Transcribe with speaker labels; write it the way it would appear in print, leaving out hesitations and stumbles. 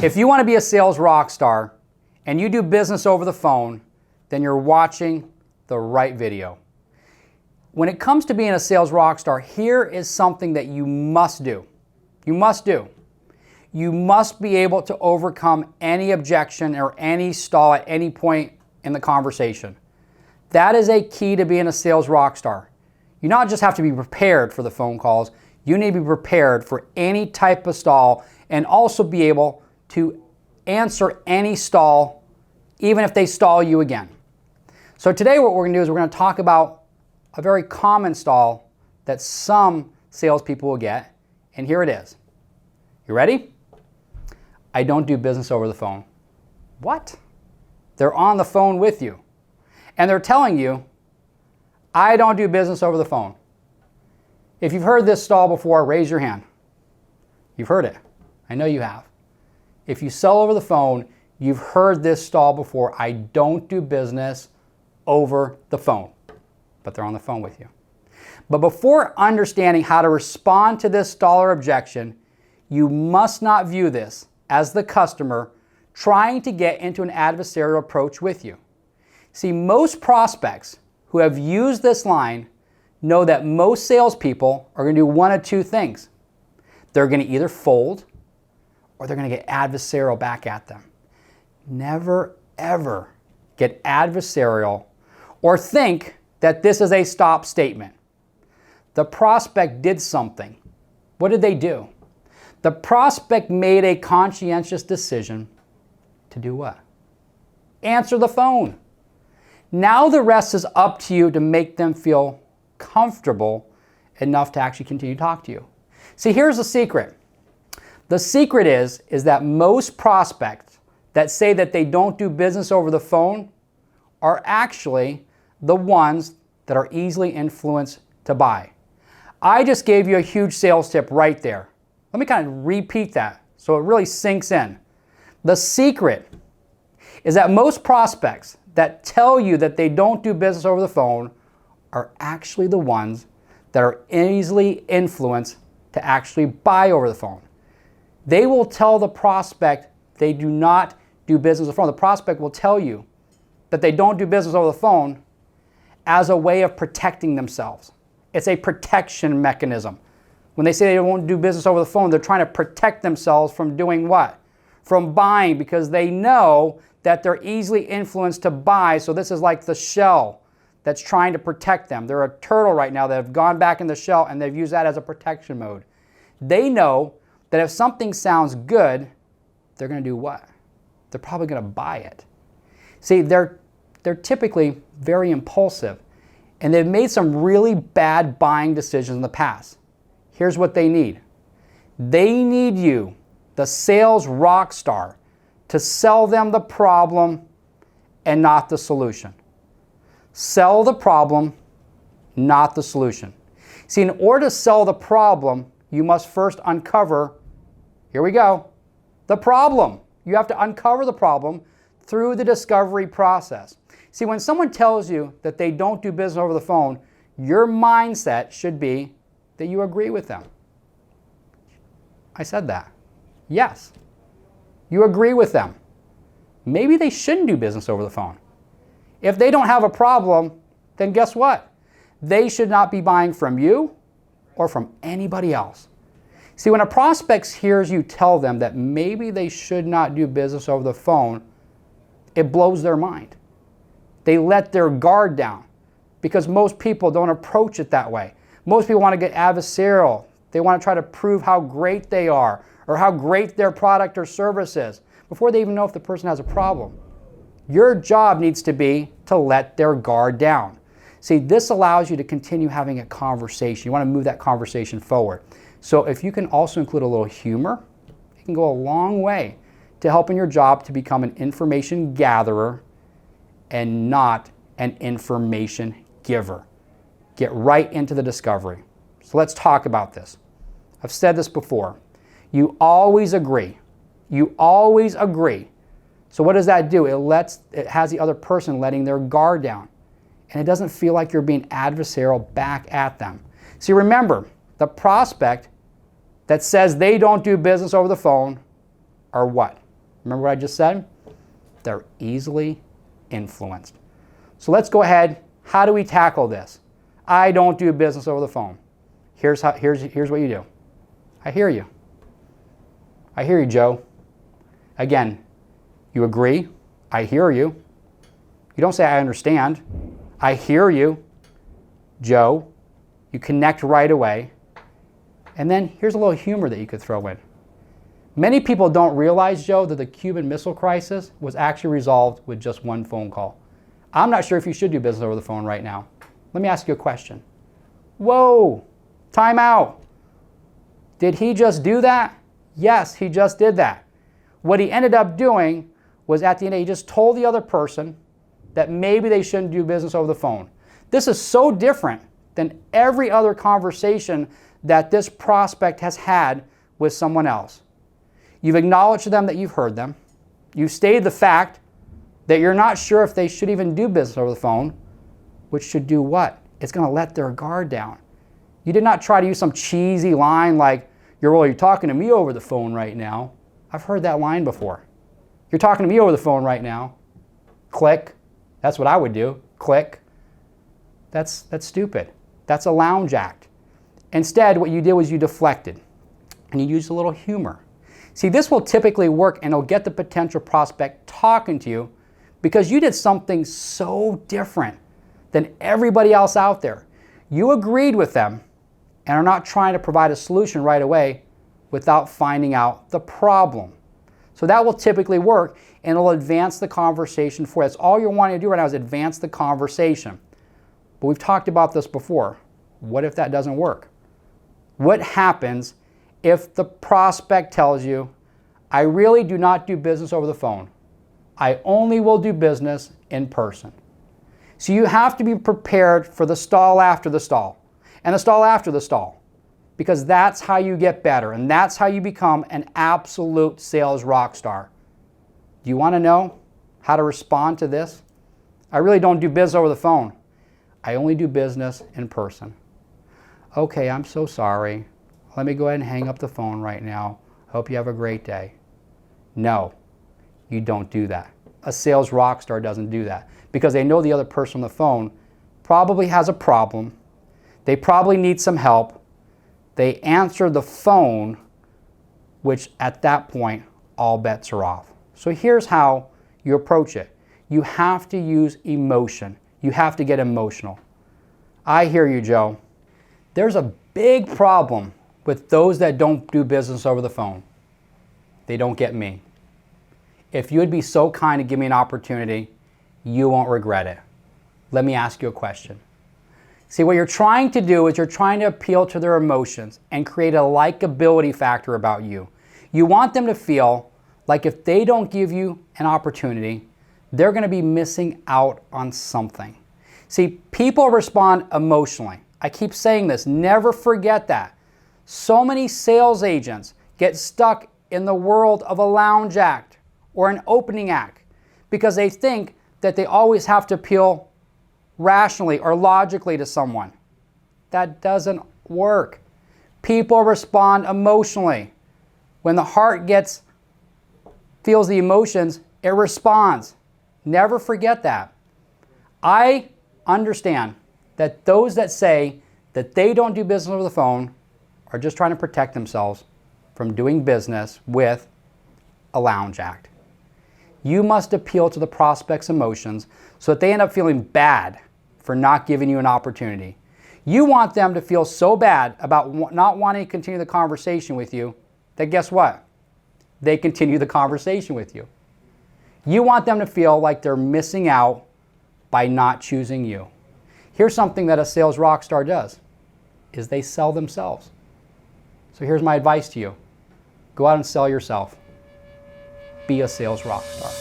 Speaker 1: If you want to be a sales rock star and you do business over the phone, then you're watching the right video. When it comes to being a sales rock star, here is something that you must do. You must do. You must be able to overcome any objection or any stall at any point in the conversation. That is a key to being a sales rock star. You not just have to be prepared for the phone calls, you need to be prepared for any type of stall and also be able to answer any stall, even if they stall you again. So today what we're going to do is we're going to talk about a very common stall that some salespeople will get, and here it is. You ready? I don't do business over the phone. What? They're on the phone with you, and they're telling you, I don't do business over the phone. If you've heard this stall before, raise your hand. You've heard it. I know you have. If you sell over the phone, you've heard this stall before. I don't do business over the phone. But they're on the phone with you. But before understanding how to respond to this stall or objection, you must not view this as the customer trying to get into an adversarial approach with you. See, most prospects who have used this line know that most salespeople are going to do one of two things. They're going to either fold or they're going to get adversarial back at them. Never, ever get adversarial or think that this is a stop statement. The prospect did something. What did they do? The prospect made a conscientious decision to do what? Answer the phone. Now the rest is up to you to make them feel comfortable enough to actually continue to talk to you. See, here's the secret. The secret is that most prospects that say that they don't do business over the phone are actually the ones that are easily influenced to buy. I just gave you a huge sales tip right there. Let me kind of repeat that so it really sinks in. The secret is that most prospects that tell you that they don't do business over the phone are actually the ones that are easily influenced to actually buy over the phone. They will tell the prospect they do not do business over the phone. The prospect will tell you that they don't do business over the phone as a way of protecting themselves. It's a protection mechanism. When they say they won't do business over the phone, they're trying to protect themselves from doing what? From buying, because they know that they're easily influenced to buy. So this is like the shell that's trying to protect them. They're a turtle right now that have gone back in the shell and they've used that as a protection mode. They know that if something sounds good, they're going to do what? They're probably going to buy it. See, they're typically very impulsive, and they've made some really bad buying decisions in the past. Here's what they need. They need you, the sales rock star, to sell them the problem and not the solution. Sell the problem, not the solution. See, in order to sell the problem, you must first uncover, here we go, the problem. You have to uncover the problem through the discovery process. See, when someone tells you that they don't do business over the phone, your mindset should be that you agree with them. I said that. Yes. You agree with them. Maybe they shouldn't do business over the phone. If they don't have a problem, then guess what? They should not be buying from you or from anybody else. See, when a prospect hears you tell them that maybe they should not do business over the phone, it blows their mind. They let their guard down because most people don't approach it that way. Most people want to get adversarial. They want to try to prove how great they are or how great their product or service is before they even know if the person has a problem. Your job needs to be to let their guard down. See, this allows you to continue having a conversation. You want to move that conversation forward. So if you can also include a little humor, it can go a long way to helping your job to become an information gatherer and not an information giver. Get right into the discovery. So let's talk about this. I've said this before. You always agree. You always agree. So what does that do? It has the other person letting their guard down. And it doesn't feel like you're being adversarial back at them. See, remember, the prospect that says they don't do business over the phone are what? Remember what I just said? They're easily influenced. So let's go ahead. How do we tackle this? I don't do business over the phone. Here's what you do. I hear you. I hear you, Joe. Again, you agree. I hear you. You don't say I understand. I hear you, Joe. You connect right away. And then here's a little humor that you could throw in. Many people don't realize, Joe, that the Cuban Missile Crisis was actually resolved with just one phone call. I'm not sure if you should do business over the phone right now. Let me ask you a question. Whoa, time out. Did he just do that? Yes, he just did that. What he ended up doing was at the end, he just told the other person that maybe they shouldn't do business over the phone. This is so different than every other conversation that this prospect has had with someone else. You've acknowledged to them that you've heard them. You've stated the fact that you're not sure if they should even do business over the phone, which should do what? It's going to let their guard down. You did not try to use some cheesy line like, you're talking to me over the phone right now. I've heard that line before. You're talking to me over the phone right now. Click. That's what I would do. Click. That's stupid. That's a lounge act. Instead, what you did was you deflected and you used a little humor. See, this will typically work and it'll get the potential prospect talking to you because you did something so different than everybody else out there. You agreed with them and are not trying to provide a solution right away without finding out the problem. So that will typically work and it'll advance the conversation for you. That's all you're wanting to do right now is advance the conversation. But we've talked about this before. What if that doesn't work? What happens if the prospect tells you, I really do not do business over the phone. I only will do business in person. So you have to be prepared for the stall after the stall and the stall after the stall because that's how you get better and that's how you become an absolute sales rock star. Do you want to know how to respond to this? I really don't do business over the phone. I only do business in person. Okay, I'm so sorry. Let me go ahead and hang up the phone right now. Hope you have a great day. No, you don't do that. A sales rock star doesn't do that because they know the other person on the phone probably has a problem. They probably need some help. They answer the phone, which at that point, all bets are off. So here's how you approach it. You have to use emotion. You have to get emotional. I hear you, Joe. There's a big problem with those that don't do business over the phone. They don't get me. If you would be so kind to give me an opportunity, you won't regret it. Let me ask you a question. See, what you're trying to do is you're trying to appeal to their emotions and create a likability factor about you. You want them to feel like if they don't give you an opportunity, they're going to be missing out on something. See, people respond emotionally. I keep saying this, never forget that. So many sales agents get stuck in the world of a lounge act or an opening act because they think that they always have to appeal rationally or logically to someone. That doesn't work. People respond emotionally. When the heart feels the emotions, it responds. Never forget that. I understand that those that say that they don't do business over the phone are just trying to protect themselves from doing business with a lounge act. You must appeal to the prospect's emotions so that they end up feeling bad for not giving you an opportunity. You want them to feel so bad about not wanting to continue the conversation with you that guess what? They continue the conversation with you. You want them to feel like they're missing out by not choosing you. Here's something that a sales rock star does, is they sell themselves. So here's my advice to you. Go out and sell yourself. Be a sales rock star.